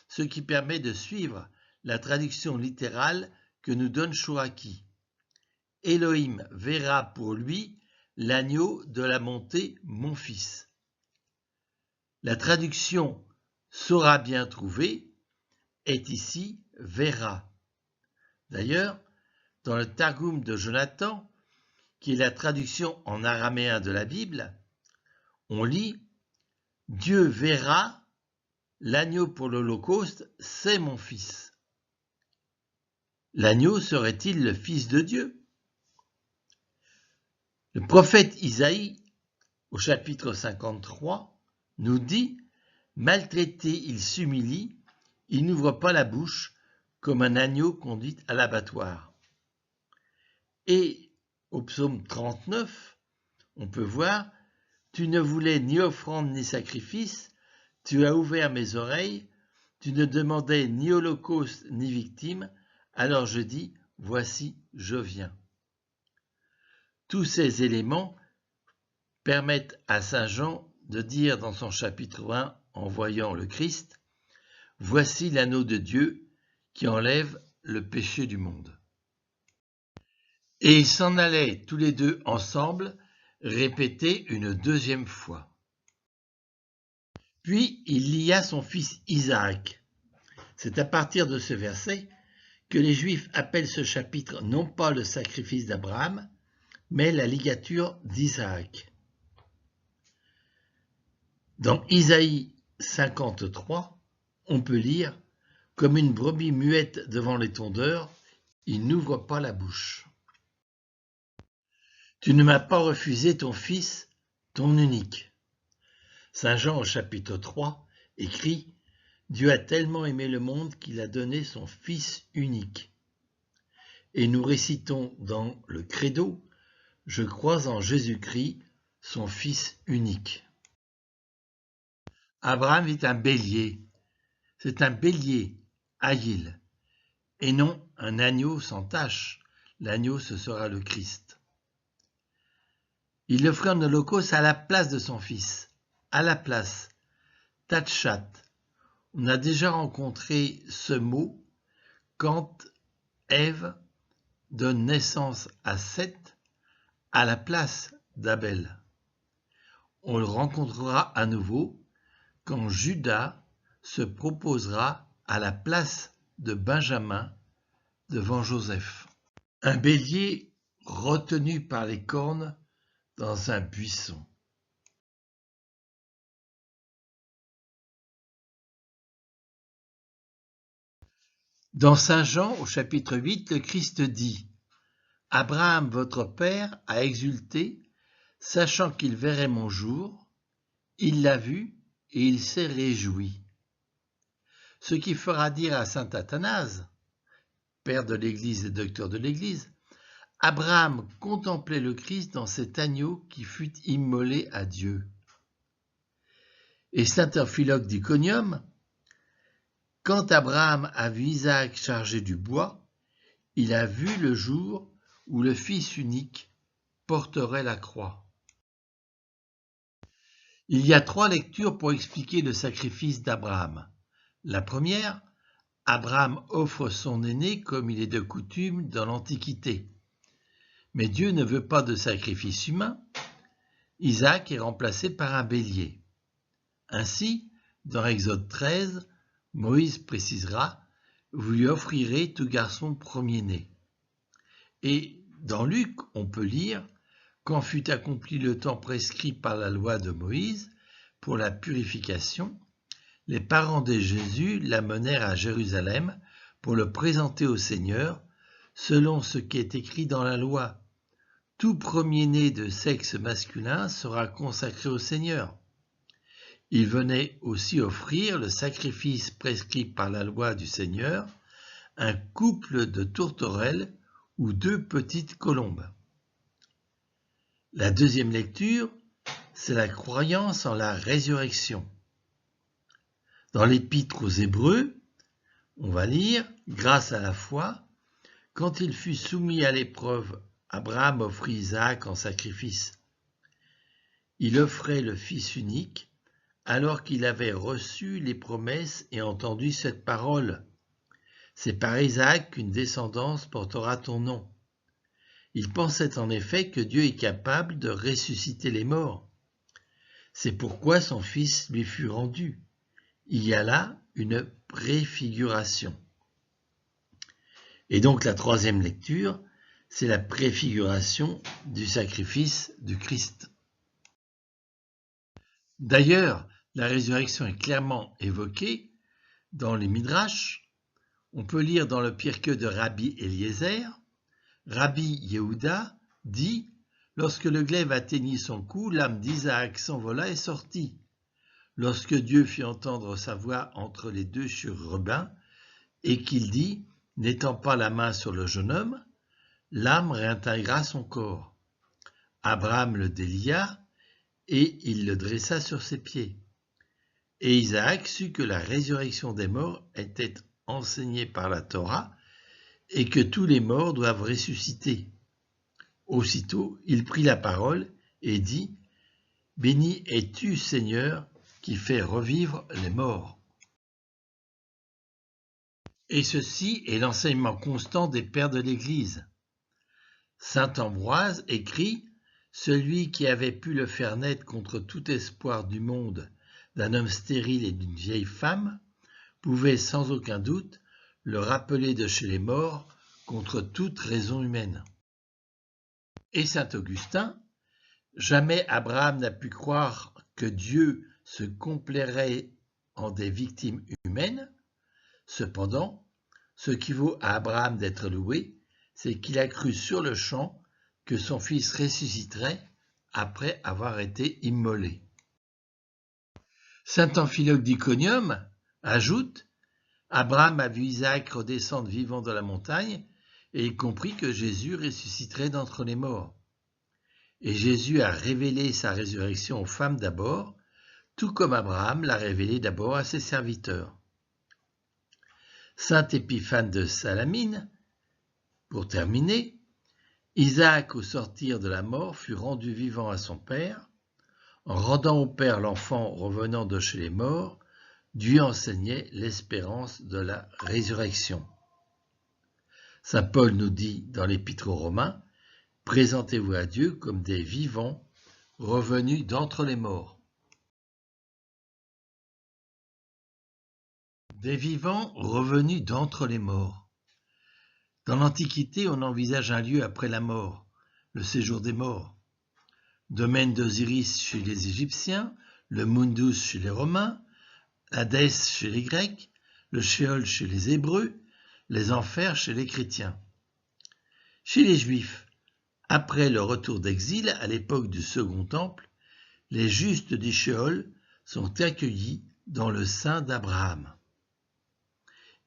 Speaker 1: ce qui permet de suivre la traduction littérale que nous donne Chouraki. Elohim verra pour lui l'agneau de la montée, mon fils. La traduction saura bien trouver est ici verra. D'ailleurs, dans le Targum de Jonathan, qui est la traduction en araméen de la Bible, on lit « Dieu verra, l'agneau pour l'Holocauste, c'est mon fils. » L'agneau serait-il le fils de Dieu? Le prophète Isaïe, au chapitre 53, nous dit « Maltraité, il s'humilie, il n'ouvre pas la bouche, comme un agneau conduit à l'abattoir. Et au psaume 39, on peut voir « Tu ne voulais ni offrande ni sacrifice, tu as ouvert mes oreilles, tu ne demandais ni holocauste ni victime, alors je dis, voici, je viens. » Tous ces éléments permettent à saint Jean de dire dans son chapitre 1, en voyant le Christ, « Voici l'agneau de Dieu qui enlève le péché du monde. » Et ils s'en allaient tous les deux ensemble, répéter une deuxième fois. Puis il lia son fils Isaac. C'est à partir de ce verset que les Juifs appellent ce chapitre non pas le sacrifice d'Abraham, mais la ligature d'Isaac. Dans Isaïe 53, on peut lire « Comme une brebis muette devant les tondeurs, il n'ouvre pas la bouche. Tu ne m'as pas refusé ton fils, ton unique. » Saint Jean au chapitre 3 écrit « Dieu a tellement aimé le monde qu'il a donné son Fils unique. » Et nous récitons dans le Credo « Je crois en Jésus-Christ, son Fils unique. » Abraham vit un bélier. C'est un bélier, Aïl, et non un agneau sans tache. L'agneau, ce sera le Christ. Il offrit en holocauste à la place de son fils. À la place. Tatchat. On a déjà rencontré ce mot quand Ève donne naissance à Seth à la place d'Abel. On le rencontrera à nouveau quand Judas se proposera à la place de Benjamin devant Joseph. Un bélier retenu par les cornes dans un buisson. Dans Saint Jean, au chapitre 8, le Christ dit « Abraham, votre père, a exulté, sachant qu'il verrait mon jour. Il l'a vu et il s'est réjoui. » Ce qui fera dire à saint Athanase, père de l'Église et docteur de l'Église, Abraham contemplait le Christ dans cet agneau qui fut immolé à Dieu. Et saint Amphiloque d'Iconium, quand Abraham a vu Isaac chargé du bois, il a vu le jour où le Fils unique porterait la croix. Il y a 3 lectures pour expliquer le sacrifice d'Abraham. La première, Abraham offre son aîné comme il est de coutume dans l'Antiquité. Mais Dieu ne veut pas de sacrifice humain. Isaac est remplacé par un bélier. Ainsi, dans Exode 13, Moïse précisera « Vous lui offrirez tout garçon premier-né ». Et dans Luc, on peut lire « Quand fut accompli le temps prescrit par la loi de Moïse pour la purification, les parents de Jésus l'amenèrent à Jérusalem pour le présenter au Seigneur, selon ce qui est écrit dans la loi. Tout premier-né de sexe masculin sera consacré au Seigneur. » Il venait aussi offrir le sacrifice prescrit par la loi du Seigneur, un couple de tourterelles ou 2 petites colombes. La deuxième lecture, c'est la croyance en la résurrection. Dans l'Épître aux Hébreux, on va lire « Grâce à la foi, quand il fut soumis à l'épreuve, Abraham offrit Isaac en sacrifice. Il offrait le Fils unique, alors qu'il avait reçu les promesses et entendu cette parole. C'est par Isaac qu'une descendance portera ton nom. Il pensait en effet que Dieu est capable de ressusciter les morts. C'est pourquoi son fils lui fut rendu. Il y a là une préfiguration. » Et donc la troisième lecture, c'est la préfiguration du sacrifice du Christ. D'ailleurs, la résurrection est clairement évoquée dans les Midrash. On peut lire dans le Pirkeu de Rabbi Eliezer, Rabbi Yehuda dit « Lorsque le glaive atteignit son cou, l'âme d'Isaac s'envola et sortit. Lorsque Dieu fit entendre sa voix entre les 2 chérubins, et qu'il dit, n'étant pas la main sur le jeune homme, l'âme réintégra son corps. Abraham le délia, et il le dressa sur ses pieds. Et Isaac sut que la résurrection des morts était enseignée par la Torah, et que tous les morts doivent ressusciter. Aussitôt, il prit la parole et dit, « Béni es-tu, Seigneur, qui fait revivre les morts. » Et ceci est l'enseignement constant des pères de l'Église. Saint Ambroise écrit, « Celui qui avait pu le faire naître contre tout espoir du monde d'un homme stérile et d'une vieille femme, pouvait sans aucun doute le rappeler de chez les morts contre toute raison humaine. » Et saint Augustin, « Jamais Abraham n'a pu croire que Dieu se complairait en des victimes humaines. Cependant, ce qui vaut à Abraham d'être loué, c'est qu'il a cru sur le champ que son fils ressusciterait après avoir été immolé. » Saint Amphiloque d'Iconium ajoute, « Abraham a vu Isaac redescendre vivant de la montagne, et il comprit que Jésus ressusciterait d'entre les morts. Et Jésus a révélé sa résurrection aux femmes d'abord, tout comme Abraham l'a révélé d'abord à ses serviteurs. » Saint Épiphane de Salamine, pour terminer, « Isaac, au sortir de la mort, fut rendu vivant à son père. En rendant au père l'enfant revenant de chez les morts, Dieu enseignait l'espérance de la résurrection. » Saint Paul nous dit dans l'Épître aux Romains, « Présentez-vous à Dieu comme des vivants revenus d'entre les morts. » Des vivants revenus d'entre les morts. Dans l'Antiquité, on envisage un lieu après la mort, le séjour des morts. Domaine d'Osiris chez les Égyptiens, le Mundus chez les Romains, l'Hadès chez les Grecs, le Sheol chez les Hébreux, les enfers chez les chrétiens. Chez les Juifs, après le retour d'exil à l'époque du Second Temple, les justes du Sheol sont accueillis dans le sein d'Abraham.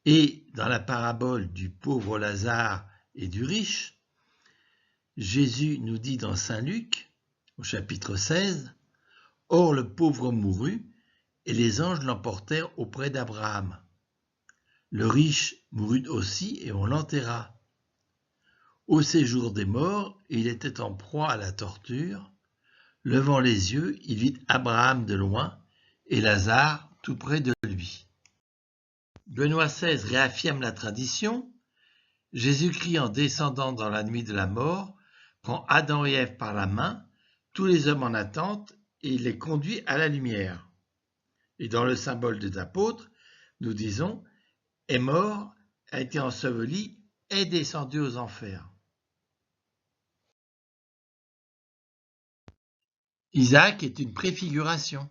Speaker 1: Et dans la parabole du pauvre Lazare et du riche, Jésus nous dit dans Saint Luc, au chapitre 16, « Or le pauvre mourut, et les anges l'emportèrent auprès d'Abraham. Le riche mourut aussi, et on l'enterra. Au séjour des morts, il était en proie à la torture. Levant les yeux, il vit Abraham de loin, et Lazare tout près de lui. » Benoît XVI réaffirme la tradition. Jésus-Christ, en descendant dans la nuit de la mort, prend Adam et Ève par la main, tous les hommes en attente, et il les conduit à la lumière. Et dans le symbole des apôtres, nous disons « est mort, a été enseveli, est descendu aux enfers. » Isaac est une préfiguration.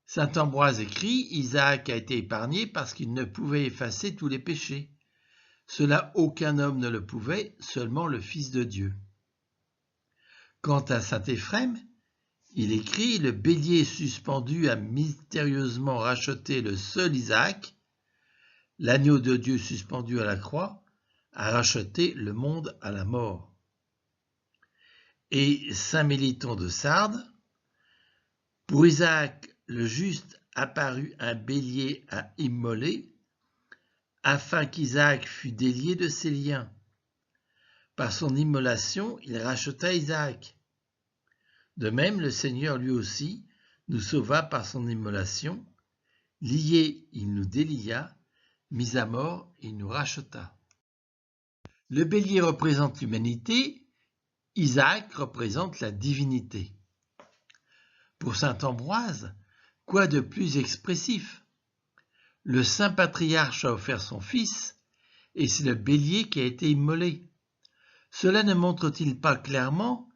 Speaker 1: Saint Ambroise écrit, Isaac a été épargné parce qu'il ne pouvait effacer tous les péchés. Cela aucun homme ne le pouvait, seulement le Fils de Dieu. Quant à saint Éphrem, il écrit, le bélier suspendu a mystérieusement racheté le seul Isaac, l'agneau de Dieu suspendu à la croix a racheté le monde à la mort. Et saint Méliton de Sardes, pour Isaac, le juste apparut un bélier à immoler, afin qu'Isaac fût délié de ses liens. Par son immolation, il racheta Isaac. De même, le Seigneur lui aussi nous sauva par son immolation. Lié, il nous délia, mis à mort, il nous racheta. Le bélier représente l'humanité, Isaac représente la divinité. Pour saint Ambroise, quoi de plus expressif? Le saint patriarche a offert son fils, et c'est le bélier qui a été immolé. Cela ne montre-t-il pas clairement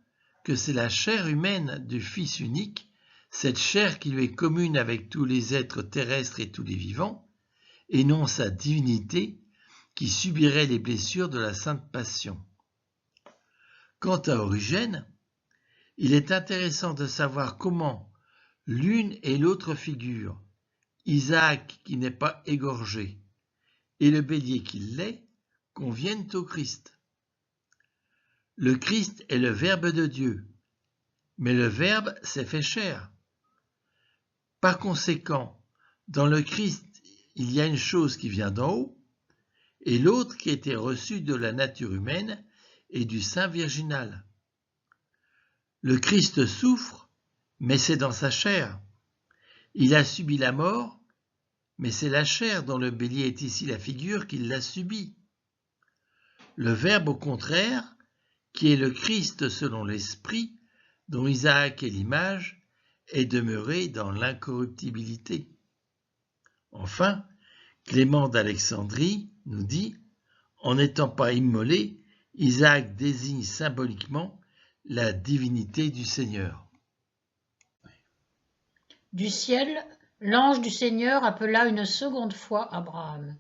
Speaker 1: que c'est la chair humaine du Fils unique, cette chair qui lui est commune avec tous les êtres terrestres et tous les vivants, et non sa divinité qui subirait les blessures de la Sainte Passion. Quant à Origène, il est intéressant de savoir comment l'une et l'autre figure, Isaac qui n'est pas égorgé, et le bélier qui l'est conviennent au Christ. Le Christ est le Verbe de Dieu, mais le Verbe s'est fait chair. Par conséquent, dans le Christ, il y a une chose qui vient d'en haut, et l'autre qui a été reçue de la nature humaine et du sein virginal. Le Christ souffre, mais c'est dans sa chair. Il a subi la mort, mais c'est la chair dont le bélier est ici la figure qui l'a subie. Le Verbe, au contraire, qui est le Christ selon l'Esprit, dont Isaac est l'image, est demeuré dans l'incorruptibilité. Enfin, Clément d'Alexandrie nous dit, en n'étant pas immolé, Isaac désigne symboliquement la divinité du Seigneur.
Speaker 2: Du ciel, l'ange du Seigneur appela une seconde fois Abraham.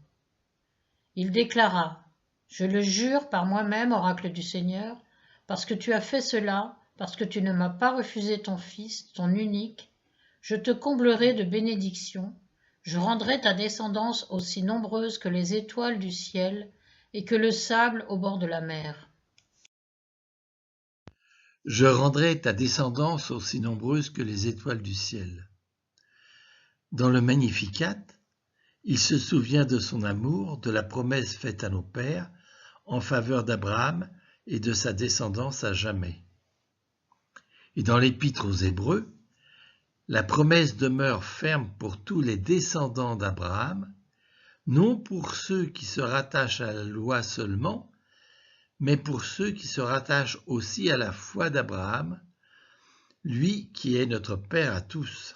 Speaker 2: Il déclara, « Je le jure par moi-même, oracle du Seigneur, parce que tu as fait cela, parce que tu ne m'as pas refusé ton fils, ton unique, je te comblerai de bénédictions, je rendrai ta descendance aussi nombreuse que les étoiles du ciel et que le sable au bord de la mer. »
Speaker 1: Je rendrai ta descendance aussi nombreuse que les étoiles du ciel. Dans le Magnificat, il se souvient de son amour, de la promesse faite à nos pères en faveur d'Abraham et de sa descendance à jamais. Et dans l'Épître aux Hébreux, la promesse demeure ferme pour tous les descendants d'Abraham, non pour ceux qui se rattachent à la loi seulement, mais pour ceux qui se rattachent aussi à la foi d'Abraham, lui qui est notre Père à tous.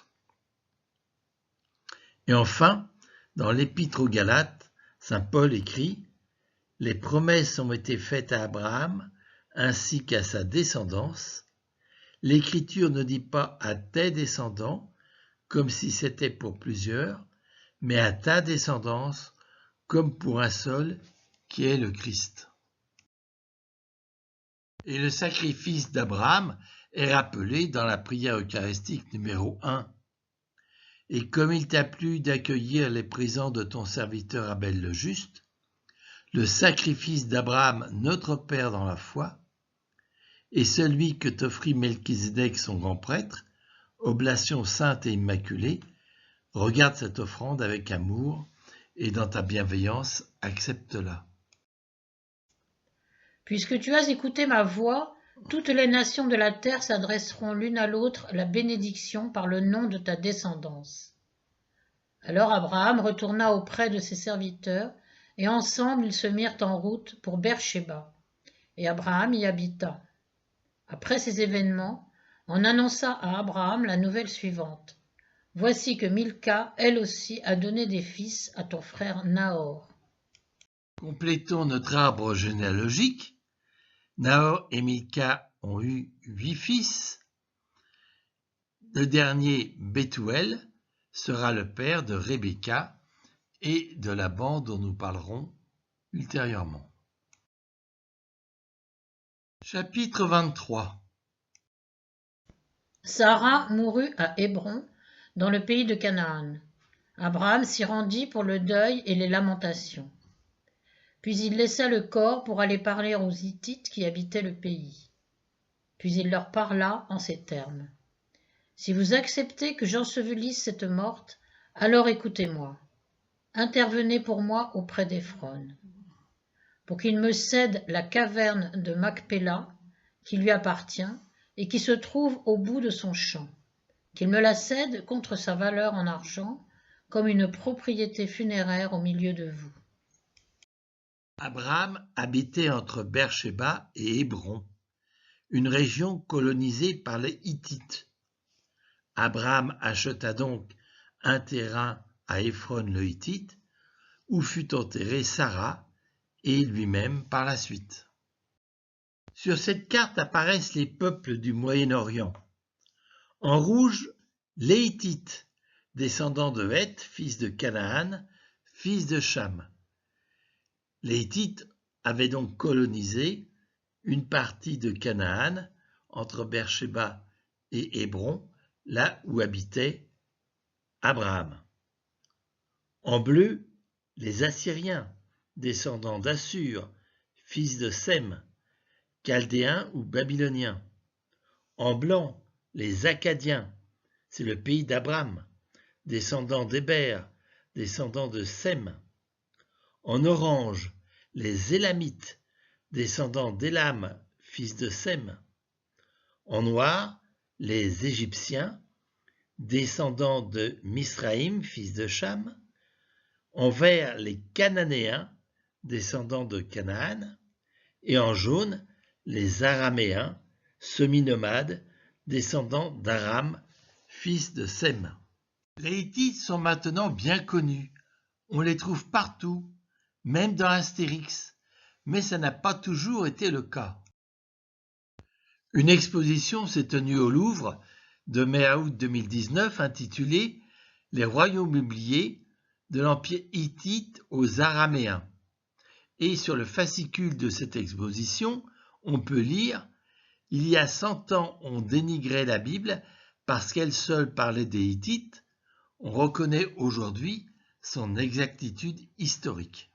Speaker 1: Et enfin, dans l'Épître aux Galates, saint Paul écrit « Les promesses ont été faites à Abraham ainsi qu'à sa descendance. L'Écriture ne dit pas à tes descendants, comme si c'était pour plusieurs, mais à ta descendance, comme pour un seul, qui est le Christ. » Et le sacrifice d'Abraham est rappelé dans la prière eucharistique numéro 1. Et comme il t'a plu d'accueillir les présents de ton serviteur Abel le juste, le sacrifice d'Abraham, notre Père dans la foi, et celui que t'offrit Melchisédek son grand prêtre, oblation sainte et immaculée, regarde cette offrande avec amour et dans ta bienveillance, accepte-la.
Speaker 2: Puisque tu as écouté ma voix, toutes les nations de la terre s'adresseront l'une à l'autre la bénédiction par le nom de ta descendance. Alors Abraham retourna auprès de ses serviteurs, et ensemble ils se mirent en route pour Beer-Shéba, et Abraham y habita. Après ces événements, on annonça à Abraham la nouvelle suivante. « Voici que Milca, elle aussi, a donné des fils à ton frère Nahor. »
Speaker 1: Complétons notre arbre généalogique. Nahor et Milca ont eu 8 fils. Le dernier, Bethuel, sera le père de Rebecca et de Laban dont nous parlerons ultérieurement. Chapitre 23.
Speaker 2: Sarah mourut à Hébron, dans le pays de Canaan. Abraham s'y rendit pour le deuil et les lamentations. Puis il laissa le corps pour aller parler aux Hittites qui habitaient le pays. Puis il leur parla en ces termes. « Si vous acceptez que j'ensevelisse cette morte, alors écoutez-moi. Intervenez pour moi auprès d'Éphron, pour qu'il me cède la caverne de Macpéla, qui lui appartient, et qui se trouve au bout de son champ, qu'il me la cède contre sa valeur en argent, comme une propriété funéraire au milieu de vous. »
Speaker 1: Abraham habitait entre Beer-Shéba et Hébron, une région colonisée par les Hittites. Abraham acheta donc un terrain à Éphron le Hittite, où fut enterrée Sarah et lui-même par la suite. Sur cette carte apparaissent les peuples du Moyen-Orient. En rouge, les Hittites, descendants de Heth, fils de Canaan, fils de Cham. Les Hittites avaient donc colonisé une partie de Canaan entre Beer-Shéba et Hébron, là où habitait Abraham. En bleu, les Assyriens, descendants d'Assur, fils de Sem, Chaldéens ou Babyloniens. En blanc, les Akkadiens, c'est le pays d'Abraham, descendants d'Héber, descendants de Sem. En orange, les Élamites, descendants d'Élam, fils de Sem. En noir, les Égyptiens, descendants de Misraïm, fils de Cham. En vert, les Cananéens, descendants de Canaan. Et en jaune, les Araméens, semi-nomades, descendants d'Aram, fils de Sem. Les Hittites sont maintenant bien connus. On les trouve partout, même dans Astérix, mais ça n'a pas toujours été le cas. Une exposition s'est tenue au Louvre de mai à août 2019 intitulée « Les royaumes oubliés de l'Empire hittite aux Araméens ». Et sur le fascicule de cette exposition, on peut lire « Il y a 100 ans, on dénigrait la Bible parce qu'elle seule parlait des Hittites. On reconnaît aujourd'hui son exactitude historique ».